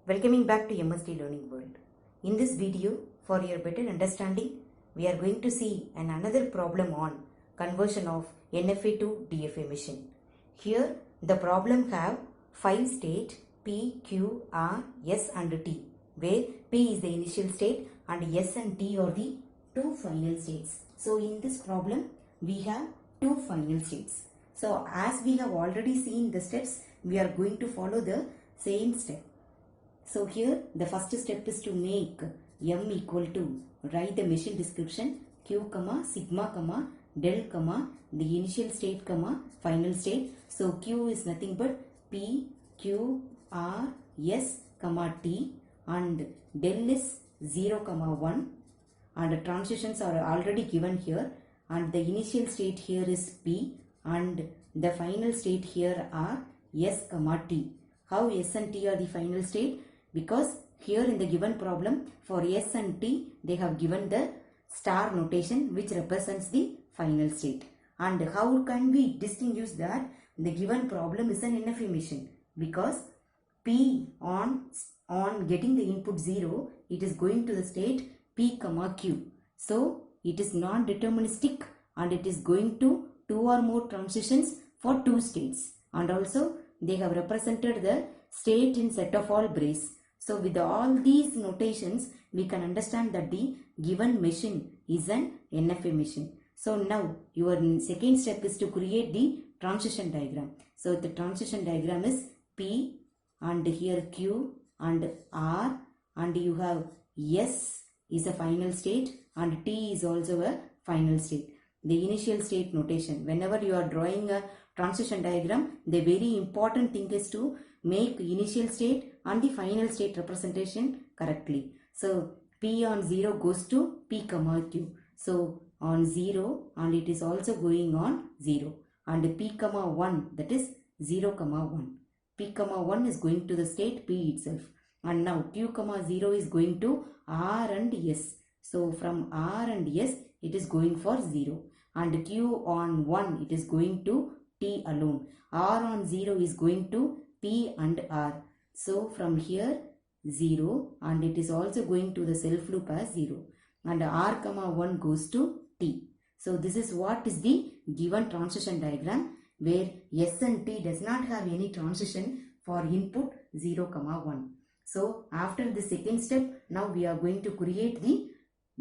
Welcoming back to MSD Learning World. In this video, for your better understanding, we are going to see another problem on conversion of NFA to DFA machine. Here, the problem have 5 state P, Q, R, S and T, where P is the initial state and S and T are the two final states. So in this problem, we have two final states. So as we have already seen the steps, we are going to follow the same step. So here the first step is to make M equal to, write the machine description Q, sigma, del, the initial state, final state. So Q is nothing but P, Q, R, S, T, and del is 0, 1, and the transitions are already given here, and the initial state here is P and the final state here are S, T. How S and T are the final state? Because here in the given problem for S and T they have given the star notation which represents the final state. And how can we distinguish that the given problem is an NFA machine? Because P on getting the input 0, it is going to the state P, Q. So it is non-deterministic and it is going to 2 or more transitions for 2 states. And also they have represented the state in set of all brace. So with all these notations, we can understand that the given machine is an NFA machine. So now your second step is to create the transition diagram. So the transition diagram is P and here Q and R, and you have S is a final state and T is also a final state. The initial state notation. Whenever you are drawing a transition diagram, the very important thing is to make initial state and the final state representation correctly. So P on 0 goes to P, Q. So on 0 and it is also going on 0. And P, 1, that is 0, 1. P, 1 is going to the state P itself. And now Q, 0 is going to R and S. So from R and S it is going for 0. And Q on 1 it is going to T alone. R on 0 is going to P and R. So from here 0 and it is also going to the self loop as 0. And R, 1 goes to T. So this is what is the given transition diagram where S and T does not have any transition for input 0, 1. So after the second step, now we are going to create the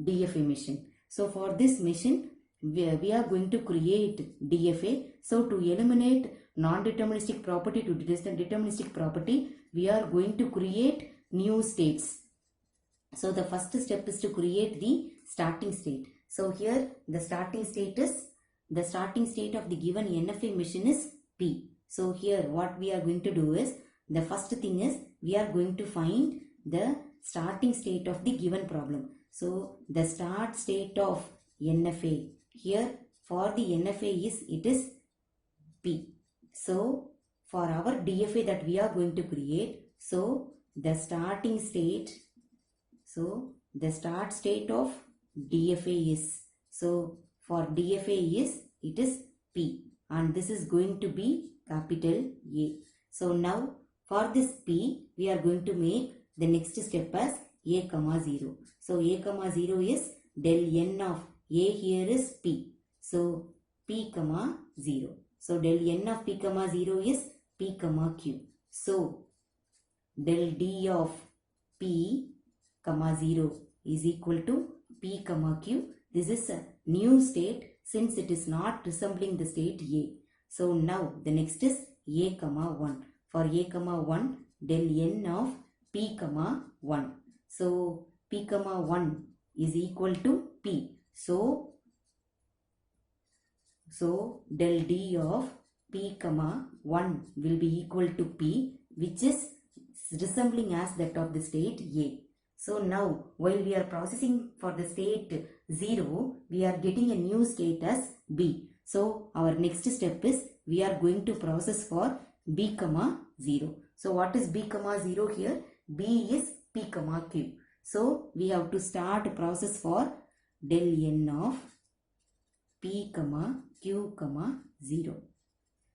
DFA machine. So for this machine, we are going to create DFA. So to eliminate non-deterministic property to deterministic property, we are going to create new states. So the first step is to create the starting state. So here the starting state of the given NFA machine is P. So here what we are going to do is, the first thing is we are going to find the starting state of the given problem. So the start state of NFA, here for the NFA it is P. So for our DFA that we are going to create, so the starting state, so the start state of DFA is, so for DFA is, it is P and this is going to be capital A. So now for this P, we are going to make the next step as A, 0. So A, 0 is del N of A here is P. So P, 0. So del N of P, 0 is P, Q. So del D of P, 0 is equal to P, Q. This is a new state since it is not resembling the state A. So now the next is A, 1. For A, 1, del N of P, 1. So P, 1 is equal to P. So del D of P, 1 will be equal to P, which is resembling as that of the state A. So now while we are processing for the state 0, we are getting a new state as B. So our next step is we are going to process for B, 0. So what is B, 0 here? B is P, Q. So we have to start process for del N of P, Q, 0.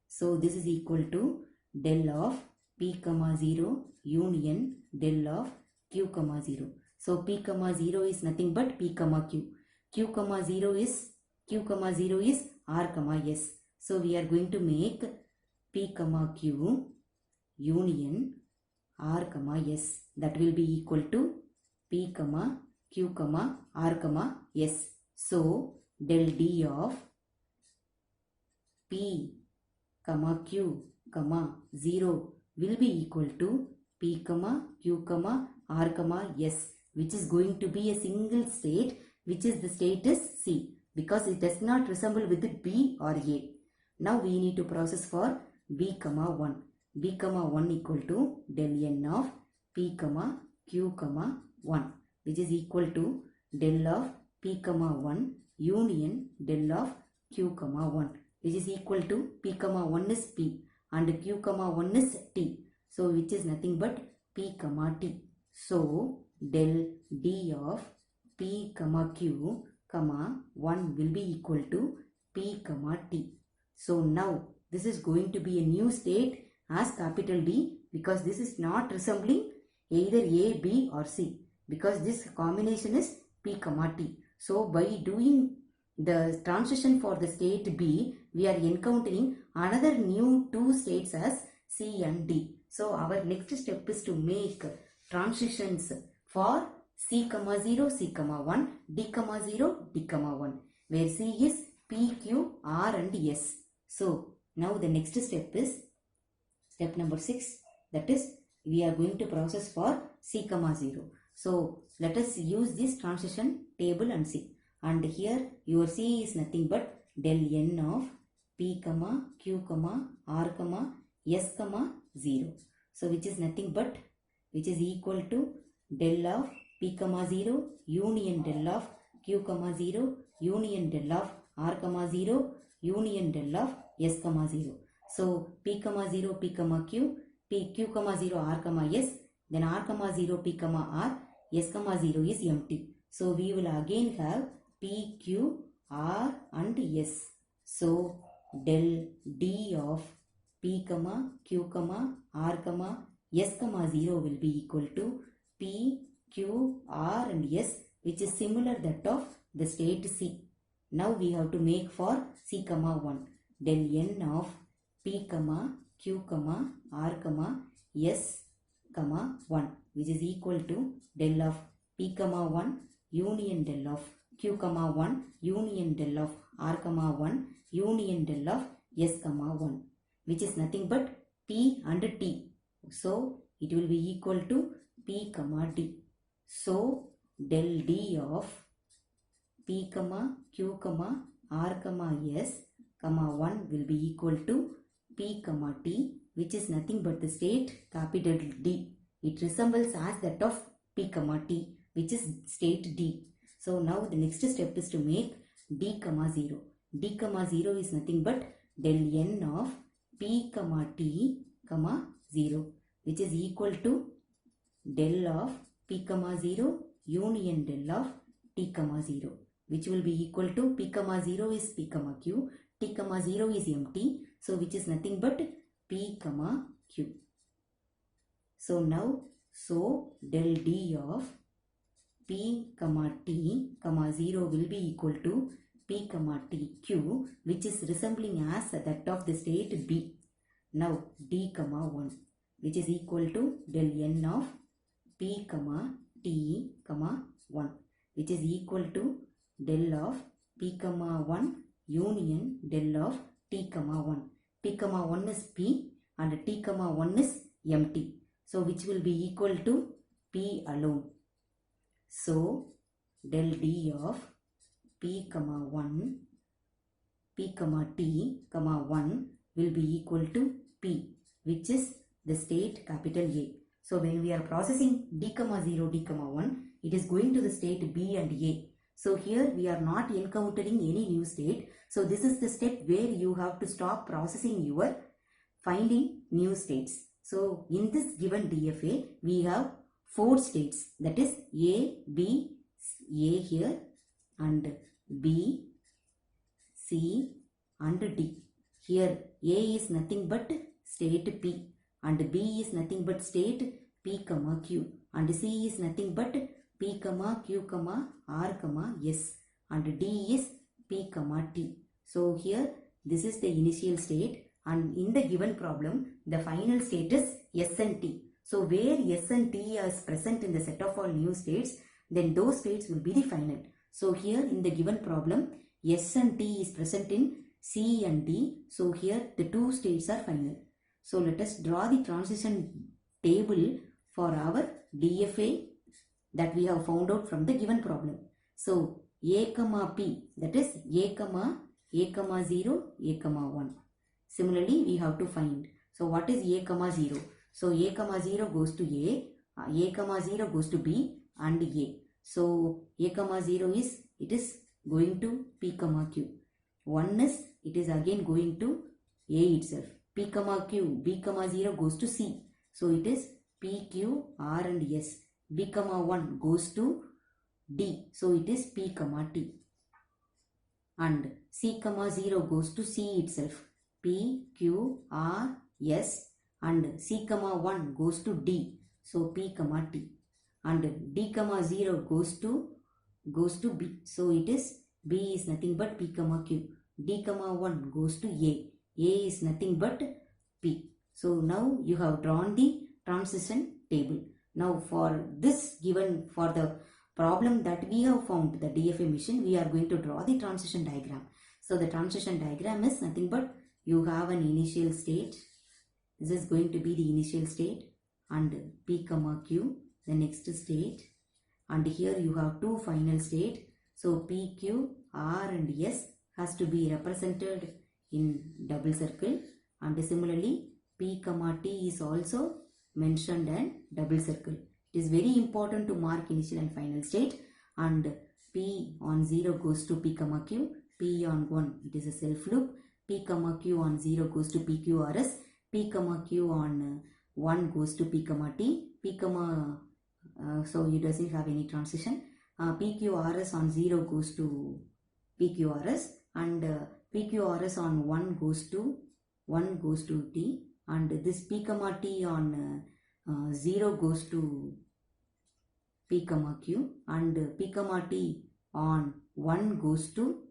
So this is equal to del of P, 0 union del of q comma 0. So p comma 0 is nothing but p comma q. Q comma 0 is r comma s. So we are going to make p comma q union r comma s. That will be equal to p comma q comma r comma s. So del d of p comma q comma 0 will be equal to p comma q comma r comma s, which is going to be a single state, which is the state is C, because it does not resemble with B or A. Now we need to process for B comma 1. B comma 1 equal to del n of p comma q comma 1, which is equal to del of p comma 1 union del of q comma 1, which is equal to p comma 1 is p and q comma 1 is t. So which is nothing but p comma t. So del d of p comma q comma 1 will be equal to p comma t. So now this is going to be a new state as capital D, because this is not resembling either A, B or C, because this combination is p comma t. So by doing the transition for the state B, we are encountering another new two states as C and D. So our next step is to make transitions for C comma 0, C comma 1, D comma 0, D comma 1, where C is P, Q, R and S. So now the next step is step number 6, that is we are going to process for C comma 0. So let us use this transition table and see. And here your C is nothing but del n of p comma q comma r comma s comma 0. So which is nothing but, which is equal to del of p comma 0 union del of q comma 0 union del of r comma 0 union del of s comma 0. So p comma 0 p comma q, p q comma 0 r comma s, then r comma 0 p comma r, s comma 0 is empty. So we will again have p, q, r and s. So del d of p comma q comma r comma s comma 0 will be equal to p, q, r and s, which is similar that of the state C. Now we have to make for C comma 1 del n of p comma q comma r comma s comma 1, which is equal to del of p comma 1 union del of q comma 1 union del of r comma 1 union del of s comma 1, which is nothing but p and t. So it will be equal to p comma d. So del d of p comma q comma r comma s comma 1 will be equal to p comma t, which is nothing but the state capital D. It resembles as that of p comma t, which is state D. So now the next step is to make d comma 0. D comma 0 is nothing but del n of p comma t comma 0, which is equal to del of p comma 0 union del of t comma 0, which will be equal to p comma 0 is p comma q, t comma 0 is empty, so which is nothing but p comma q. So now, so del d of p comma t comma 0 will be equal to p comma t q, which is resembling as that of the state B. Now d comma 1, which is equal to del n of p comma t comma 1, which is equal to del of p comma 1 union del of t comma 1. T comma 1 is p and t comma 1 is empty. So which will be equal to p alone. So del d of p comma 1 p comma t comma 1 will be equal to p, which is the state capital A. So when we are processing d comma 0 d comma 1, it is going to the state B and A. So here we are not encountering any new state. So this is the step where you have to stop processing your finding new states. So in this given DFA, we have 4 states, that is A, B, A here and B, C and D. Here A is nothing but state P and B is nothing but state P comma Q, and C is nothing but P comma Q comma R comma S, and D is P comma T. So here this is the initial state, and in the given problem the final state is S and T. So where S and T is present in the set of all new states, then those states will be the final. So here in the given problem S and T is present in C and D. So here the two states are final. So let us draw the transition table for our DFA that we have found out from the given problem. So A comma P, that is A comma 0, A comma 1. Similarly we have to find. So what is A comma 0? So A comma 0 goes to A comma 0 goes to B and A. So A comma 0 is, it is going to P comma Q. 1 is, it is again going to A itself. P comma Q, B comma 0 goes to C. So it is P, Q, R and S. B comma 1 goes to D. So it is P comma T. And C comma 0 goes to C itself. P, Q, R, S, and C comma 1 goes to D. So P comma T. And D comma 0 goes to B. So it is B is nothing but P comma Q. D comma 1 goes to A. A is nothing but P. So now you have drawn the transition table. Now for this given, for the problem that we have found, the DFA mission, we are going to draw the transition diagram. So the transition diagram is nothing but you have an initial state. This is going to be the initial state, and P comma Q, the next state, and here you have two final state. So P, Q, R and S has to be represented in double circle, and similarly P comma T is also mentioned in double circle. It is very important to mark initial and final state, and P on 0 goes to P comma Q, P on 1 it is a self loop, P comma Q on 0 goes to PQRS, P comma Q on 1 goes to P comma T, P comma so it doesn't have any transition, PQRS on 0 goes to PQRS, and PQRS on 1 goes to T, and this P comma T on 0 goes to P comma Q, and P comma T on 1 goes to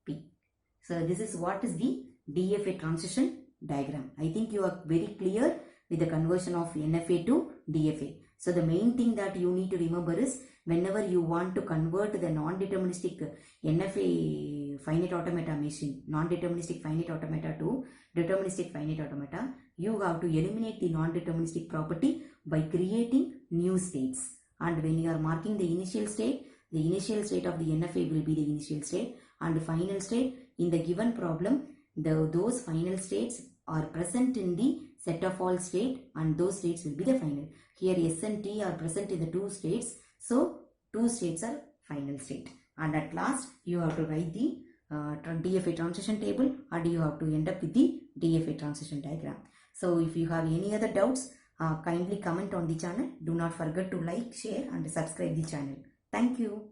P. So this is what is the DFA transition diagram. I think you are very clear with the conversion of NFA to DFA. So the main thing that you need to remember is, whenever you want to convert the non-deterministic NFA finite automata machine, non-deterministic finite automata to deterministic finite automata, you have to eliminate the non-deterministic property by creating new states. And when you are marking the initial state of the NFA will be the initial state, and the final state in the given problem, those final states are present in the set of all state, and those states will be the final. Here S and T are present in the two states, so two states are final state. And at last you have to write the DFA transition table, and you have to end up with the DFA transition diagram. So if you have any other doubts, kindly comment on the channel. Do not forget to like, share and subscribe the channel. Thank you.